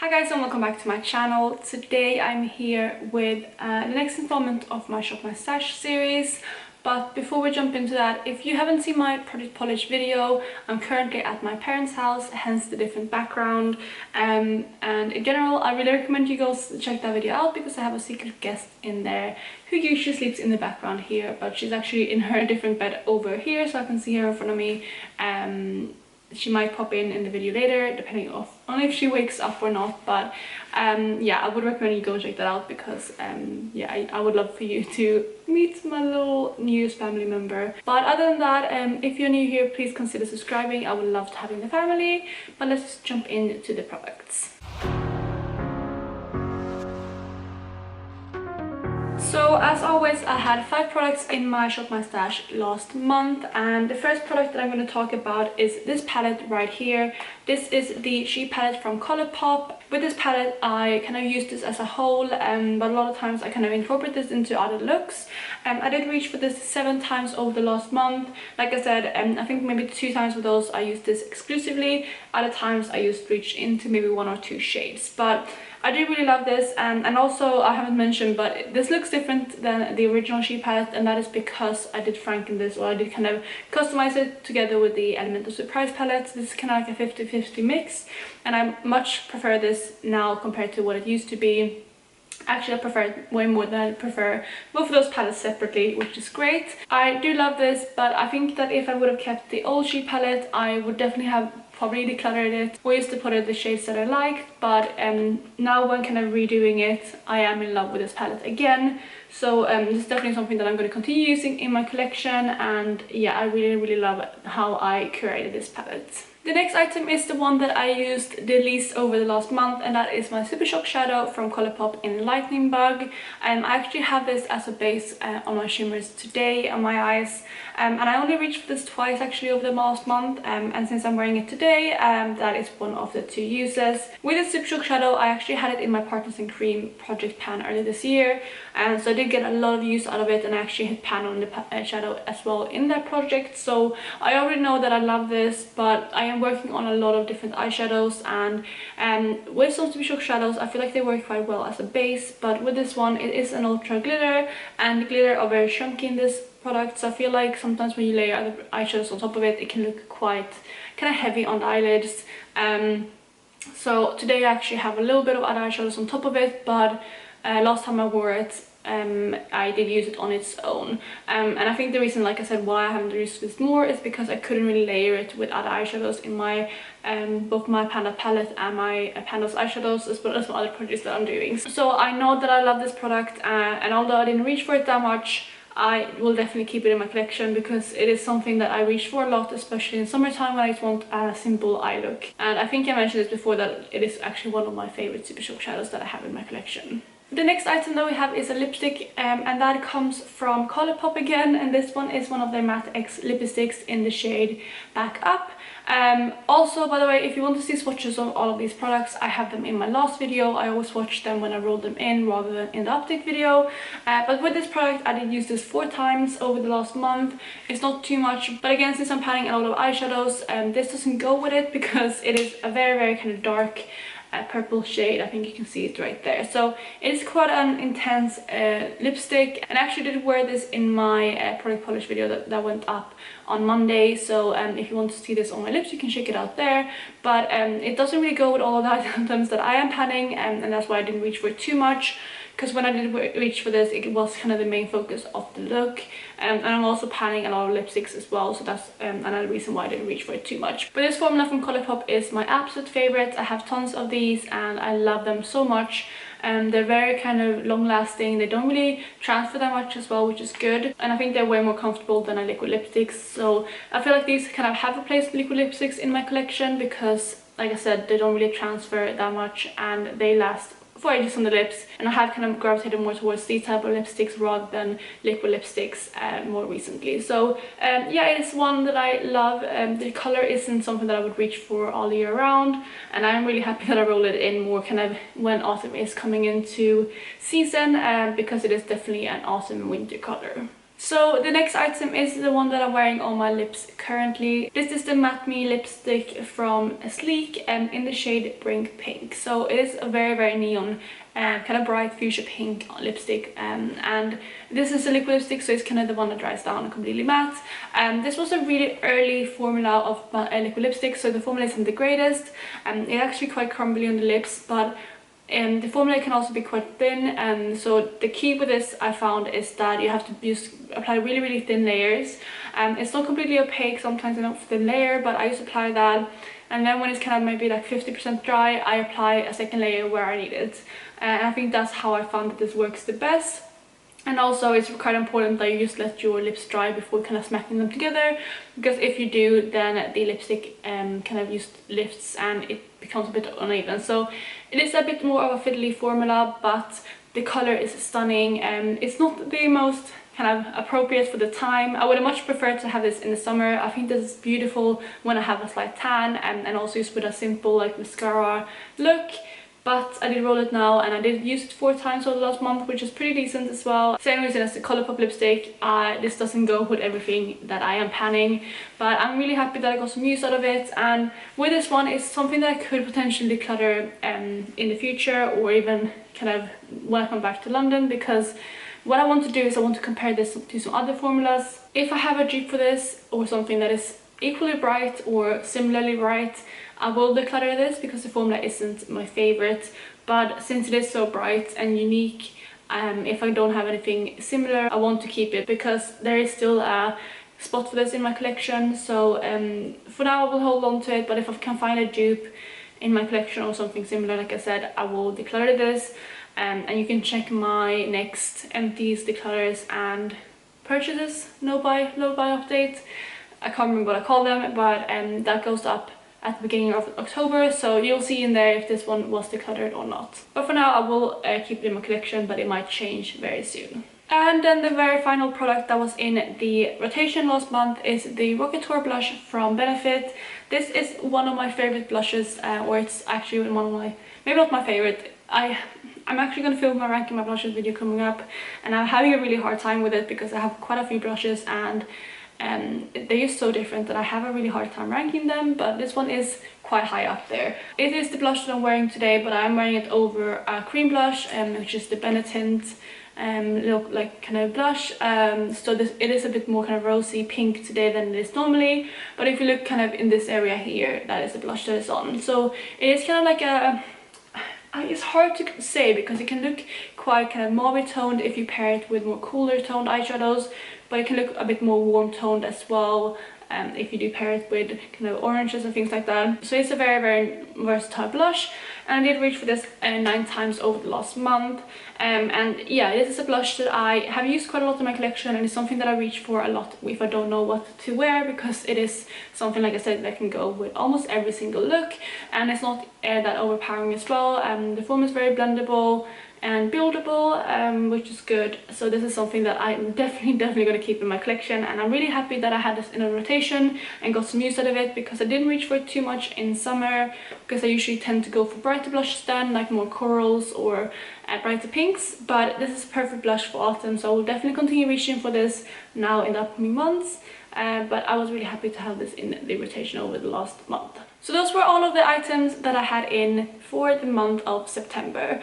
Hi guys and welcome back to my channel. Today I'm here with the next installment of my Shop My Stash series. But before we jump into that, if you haven't seen my project polish video, I'm currently at my parents' house, hence the different background. And in general, I really recommend you guys check that video out because I have a secret guest in there who usually sleeps in the background here, but she's actually in her different bed over here, so I can see her in front of me. She might pop in the video later, depending on if she wakes up or not. But yeah, I would recommend you go check that out because yeah, I would love for you to meet my little newest family member. But other than that, if you're new here, please consider subscribing. I would love to have you in the family. But let's just jump into the products. So as always, I had 5 products in my Shop My Stash last month, and the first product that I'm going to talk about is this palette right here. This is the sheet palette from Colourpop. With this palette, I kind of use this as a whole, but a lot of times I kind of incorporate this into other looks. I did reach for this 7 times over the last month. Like I said, I think maybe 2 times with those I used this exclusively. Other times I used reach into maybe 1 or 2 shades. But I do really love this, and also I haven't mentioned, but this looks different than the original sheet palette, and that is because I did franken this, or I did kind of customize it together with the Element of Surprise palette. This is kind of like a 50-50 mix, and I much prefer this now compared to what it used to be. Actually, I prefer it way more than I prefer both of those palettes separately, which is great. I do love this, but I think that if I would have kept the old sheet palette, I would definitely have probably decluttered it or used to put in the shades that I liked. But now when kind of redoing it, I am in love with this palette again. So this is definitely something that I'm going to continue using in my collection, and yeah, I really love how I curated this palette. The next item is the one that I used the least over the last month, and that is my Super Shock shadow from Colourpop in Lightning Bug. I actually have this as a base on my shimmers today on my eyes, and I only reached for this twice actually over the last month, and since I'm wearing it today, that is one of the 2 uses. With the Super Shock shadow, I actually had it in my Partners in Cream project pan earlier this year, and so I did get a lot of use out of it, and I actually hit pan on the shadow as well in that project. So I already know that I love this, but I am working on a lot of different eyeshadows, and with some Super Shock shadows I feel like they work quite well as a base, but with this one it is an ultra glitter, and the glitter are very chunky in this product, so I feel like sometimes when you layer other eyeshadows on top of it, it can look quite kind of heavy on the eyelids. So today I actually have a little bit of other eyeshadows on top of it, but last time I wore it I did use it on its own, and I think the reason, like I said, why I haven't used this more is because I couldn't really layer it with other eyeshadows in my both my Panda palette and my Panda's eyeshadows, as well as my other projects that I'm doing. So I know that I love this product, and although I didn't reach for it that much, I will definitely keep it in my collection because it is something that I reach for a lot, especially in summertime when I just want a simple eye look. And I think I mentioned this before, that it is actually one of my favorite Super Shock shadows that I have in my collection. The next item that we have is a lipstick, and that comes from Colourpop again, and this one is one of their Matte X lipsticks in the shade Back Up. Also, by the way, if you want to see swatches of all of these products, I have them in my last video. I always swatch them when I roll them in rather than in the update video. But with this product, I did use this 4 times over the last month. It's not too much, but again, since I'm panning a lot of eyeshadows, this doesn't go with it because it is a very kind of dark purple shade. I think you can see it right there. So it is quite an intense lipstick, and I actually did wear this in my product polish video that went up on Monday. So if you want to see this on my lips, you can check it out there. But it doesn't really go with all of the items that I am panning, and that's why I didn't reach for it too much. Because when I did reach for this, it was kind of the main focus of the look, and I'm also panning a lot of lipsticks as well, so that's another reason why I didn't reach for it too much. But this formula from Colourpop is my absolute favorite. I have tons of these and I love them so much. They're very kind of long lasting, they don't really transfer that much as well, which is good, and I think they're way more comfortable than a liquid lipsticks. So I feel like these kind of have replaced liquid lipsticks in my collection because, like I said, they don't really transfer that much and they last for ages on the lips, and I have kind of gravitated more towards these type of lipsticks rather than liquid lipsticks more recently. So yeah, it is one that I love. The color isn't something that I would reach for all year round, and I'm really happy that I rolled it in more kind of when autumn is coming into season, because it is definitely an autumn winter color. So the next item is the one that I'm wearing on my lips currently. This is the Matte Me lipstick from Sleek in the shade Bring Pink. So it is a very neon kind of bright fuchsia pink lipstick, and this is a liquid lipstick, so it's kind of the one that dries down completely matte. This was a really early formula of liquid lipstick, so the formula isn't the greatest. It's actually quite crumbly on the lips, but the formula can also be quite thin, so the key with this I found is that you have to apply really thin layers. It's not completely opaque, sometimes enough thin layer, but I just apply that, and then when it's kind of maybe like 50% dry, I apply a second layer where I need it. And I think that's how I found that this works the best. And also it's quite important that you just let your lips dry before kind of smacking them together, because if you do, then the lipstick kind of just lifts and it becomes a bit uneven. So it is a bit more of a fiddly formula, but the color is stunning, and it's not the most kind of appropriate for the time. I would have much preferred to have this in the summer. I think this is beautiful when I have a slight tan, and also just with a simple like mascara look. But I did roll it now, and I did use it 4 times over the last month, which is pretty decent as well. Same reason as the Colourpop lipstick, this doesn't go with everything that I am panning, but I'm really happy that I got some use out of it. And with this one, it's something that I could potentially declutter in the future, or even kind of when I come back to London, because what I want to do is I want to compare this to some other formulas. If I have a dupe for this, or something that is equally bright or similarly bright, I will declutter this because the formula isn't my favorite. But since it is so bright and unique, if I don't have anything similar, I want to keep it because there is still a spot for this in my collection. So for now I will hold on to it, but if I can find a dupe in my collection or something similar, like I said, I will declutter this. And you can check my next empties, declutters and purchases low buy update. I can't remember what I call them, but that goes up at the beginning of October, so you'll see in there if this one was decluttered or not. But for now I will keep it in my collection, but it might change very soon. And then the very final product that was in the rotation last month is the Rocketeur blush from Benefit. This is one of my favorite blushes, or it's actually one of my, maybe not my favorite. I'm actually going to film my ranking my blushes video coming up, and I'm having a really hard time with it because I have quite a few blushes, and they're just so different that I have a really hard time ranking them, but this one is quite high up there. It is the blush that I'm wearing today, but I'm wearing it over a cream blush, which is the Benetint look like kind of blush. So it is a bit more kind of rosy pink today than it is normally, but if you look kind of in this area here, that is the blush that is on. So it is kind of like a, it's hard to say because it can look quite kind of mauve toned if you pair it with more cooler toned eyeshadows, but it can look a bit more warm toned as well if you do pair it with kind of oranges and things like that. So it's a very versatile blush, and I did reach for this 9 times over the last month. And yeah, this is a blush that I have used quite a lot in my collection, and it's something that I reach for a lot if I don't know what to wear, because it is something, like I said, that can go with almost every single look, and it's not that overpowering as well. The foam is very blendable and buildable, which is good. So this is something that I'm definitely going to keep in my collection, and I'm really happy that I had this in a rotation and got some use out of it, because I didn't reach for it too much in summer, because I usually tend to go for brighter blushes then, like more corals or brighter pinks, but this is a perfect blush for autumn, so I will definitely continue reaching for this now in the upcoming months. But I was really happy to have this in the rotation over the last month. So those were all of the items that I had in for the month of September.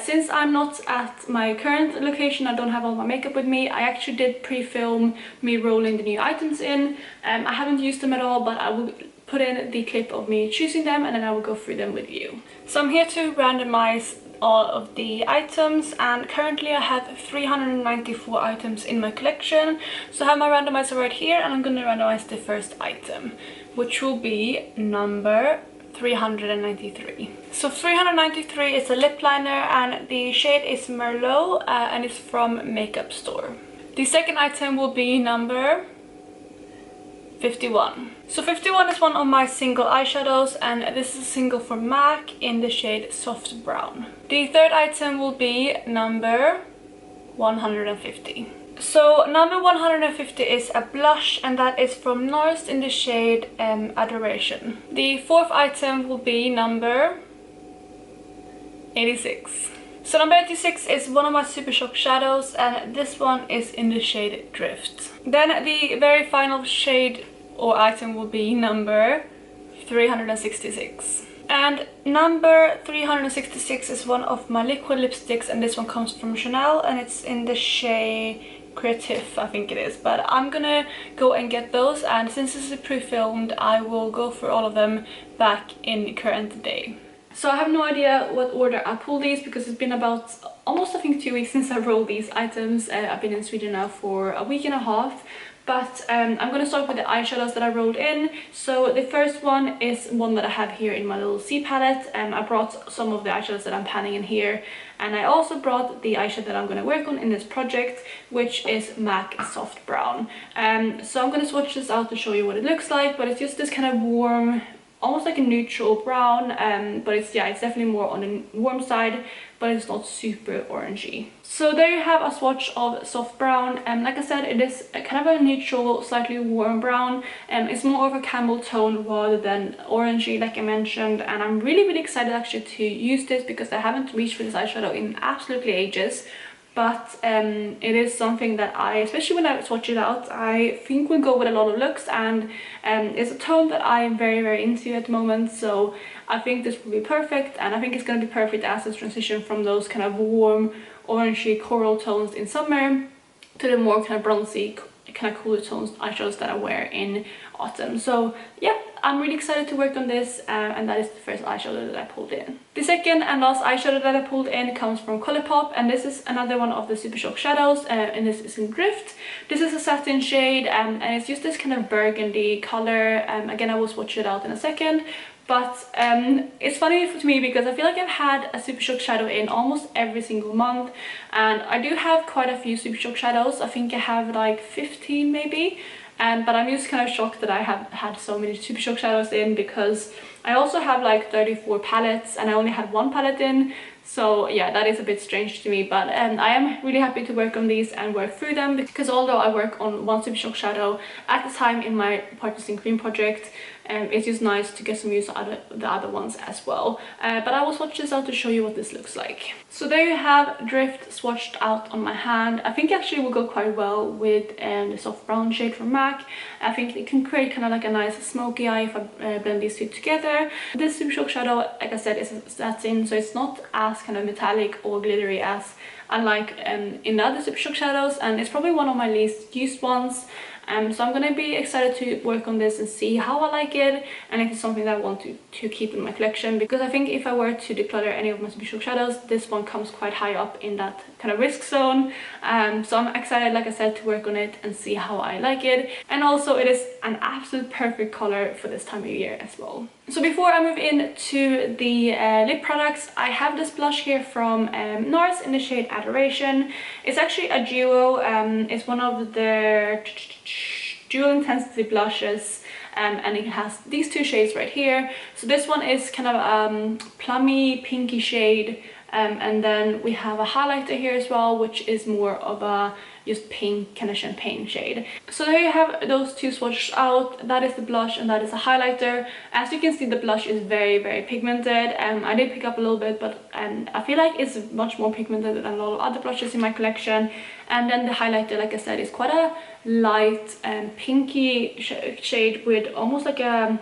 Since I'm not at my current location, I don't have all my makeup with me, I actually did pre-film me rolling the new items in. I haven't used them at all, but I will put in the clip of me choosing them, and then I will go through them with you. So I'm here to randomize all of the items, and currently I have 394 items in my collection. So I have my randomizer right here, and I'm going to randomize the first item, which will be number 393. So 393 is a lip liner, and the shade is Merlot, and it's from Makeup Store. The second item will be number 51. So 51 is one of my single eyeshadows, and this is a single from MAC in the shade Soft Brown. The third item will be number 150. So number 150 is a blush, and that is from Norse in the shade Adoration. The fourth item will be number 86. So number 86 is one of my Super Shock shadows, and this one is in the shade Drift. Then the very final shade or item will be number 366. And number 366 is one of my liquid lipsticks, and this one comes from Chanel, and it's in the shade Creative, I think it is. But I'm gonna go and get those, and since this is pre-filmed, I will go through all of them back in the current day. So I have no idea what order I pulled these, because it's been about almost, I think, 2 weeks since I rolled these items. I've been in Sweden now for a week and a half. But I'm going to start with the eyeshadows that I rolled in. So the first one is one that I have here in my little C palette. I brought some of the eyeshadows that I'm panning in here. And I also brought the eyeshadow that I'm going to work on in this project, which is MAC Soft Brown. So I'm going to swatch this out to show you what it looks like. But it's just this kind of warm, almost like a neutral brown, but it's definitely more on the warm side, but it's not super orangey. So there you have a swatch of soft brown, and like I said, it is a kind of a neutral, slightly warm brown, and it's more of a camel tone rather than orangey, like I mentioned. And I'm really excited actually to use this, because I haven't reached for this eyeshadow in absolutely ages. But it is something that I, especially when I swatch it out, I think will go with a lot of looks, and it's a tone that I am very into at the moment. So I think this will be perfect, and I think it's going to be perfect as a transition from those kind of warm orangey coral tones in summer to the more kind of bronzy, kind of cooler tones eyeshadows that I wear in autumn. So yeah, I'm really excited to work on this, and that is the first eyeshadow that I pulled in. The second and last eyeshadow that I pulled in comes from Colourpop, and this is another one of the Super Shock shadows, and this is in Drift. This is a satin shade, and it's just this kind of burgundy color. Again, I will swatch it out in a second. But it's funny to me, because I feel like I've had a Super Shock shadow in almost every single month, and I do have quite a few Super Shock shadows. I think I have like 15 maybe, but I'm just kind of shocked that I have had so many Super Shock shadows in, because I also have like 34 palettes and I only had one palette in. So yeah, that is a bit strange to me, but I am really happy to work on these and work through them, because although I work on one Super Shock shadow at a time in my Practicing Cream project, it's just nice to get some use out of the other ones as well. But I will swatch this out to show you what this looks like. So there you have Drift swatched out on my hand. I think actually will go quite well with the soft brown shade from MAC. I think it can create kind of like a nice smoky eye if I blend these two together. This Super Shock shadow, like I said, is satin, so it's not as kind of metallic or glittery as unlike in the other Super Shock shadows, and it's probably one of my least used ones. So I'm gonna be excited to work on this and see how I like it, and if it's something that I want to keep in my collection, because I think if I were to declutter any of my Super Shock shadows, this one comes quite high up in that kind of risk zone. So I'm excited, like I said, to work on it and see how I like it. And also it is an absolute perfect color for this time of year as well. So before I move into the lip products, I have this blush here from Norse in the shade Adoration. It's actually a duo. It's one of their dual intensity blushes, and it has these two shades right here. So this one is kind of a plummy pinky shade, and then we have a highlighter here as well, which is more of a just pink kind of champagne shade. So there you have those two swatched out. That is the blush and that is a highlighter. As you can see, the blush is very pigmented. I did pick up a little bit, but I feel like it's much more pigmented than a lot of other blushes in my collection. And then the highlighter, like I said, is quite a light and pinky shade with almost like a,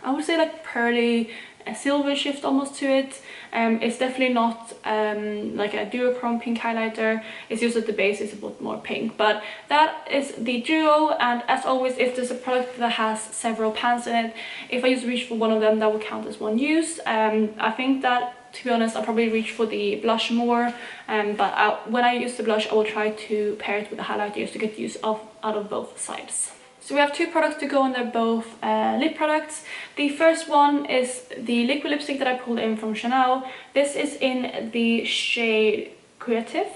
I would say like pearly, a silver shift almost to it. It's definitely not like a duochrome pink highlighter. It's just that the base is a bit more pink. But that is the duo, and as always, if there's a product that has several pans in it, if I just reach for one of them, that will count as one use. I think that, to be honest, I'll probably reach for the blush more, but when I use the blush, I will try to pair it with the highlighter just to get use out of both sides. So we have two products to go, and they're both lip products. The first one is the liquid lipstick that I pulled in from Chanel. This is in the shade Creative.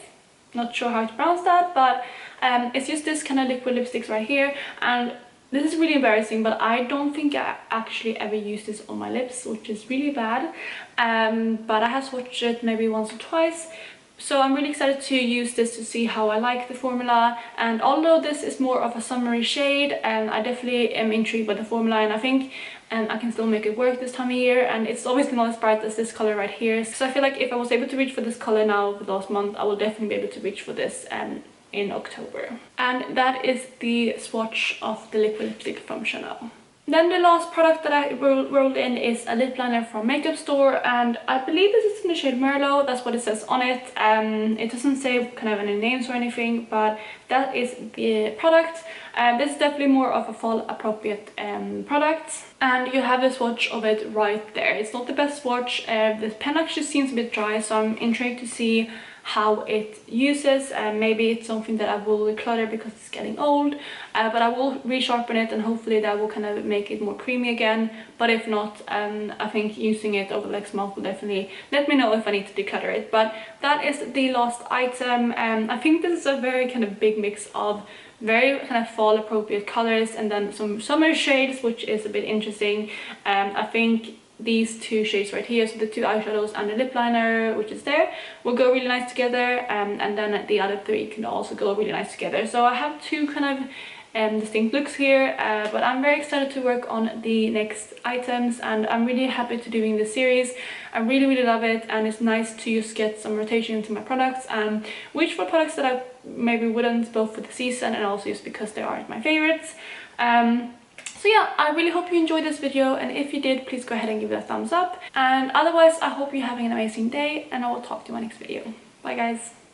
Not sure how to pronounce that, but it's just this kind of liquid lipsticks right here. And this is really embarrassing, but I don't think I actually ever used this on my lips, which is really bad. But I have swatched it maybe once or twice. So I'm really excited to use this to see how I like the formula. And although this is more of a summery shade, I definitely am intrigued by the formula, and I think and I can still make it work this time of year, and it's always not as bright as this color right here. So I feel like if I was able to reach for this color now for the last month, I will definitely be able to reach for this in October. And that is the swatch of the liquid lipstick from Chanel. Then the last product that I rolled in is a lip liner from Makeup Store, and I believe this is in the shade Merlot. That's what it says on it. It doesn't say kind of any names or anything, but that is the product. This is definitely more of a fall appropriate product, and you have a swatch of it right there. It's not the best swatch. The pen actually seems a bit dry, so I'm intrigued to see how it uses. Maybe it's something that I will declutter because it's getting old, but I will resharpen it, and hopefully that will kind of make it more creamy again. But if not, I think using it over the next month will definitely let me know if I need to declutter it. But that is the last item. I think this is a very kind of big mix of very kind of fall appropriate colors and then some summer shades, which is a bit interesting. I think these two shades right here, so the two eyeshadows and the lip liner which is there, will go really nice together, and then the other three can also go really nice together. So I have two kind of distinct looks here, but I'm very excited to work on the next items, and I'm really happy to doing this series. I really love it, and it's nice to just get some rotation into my products and reach for products that I maybe wouldn't, both for the season and also just because they aren't my favorites. So yeah, I really hope you enjoyed this video, and if you did, please go ahead and give it a thumbs up. And otherwise, I hope you're having an amazing day, and I will talk to you in my next video. Bye guys!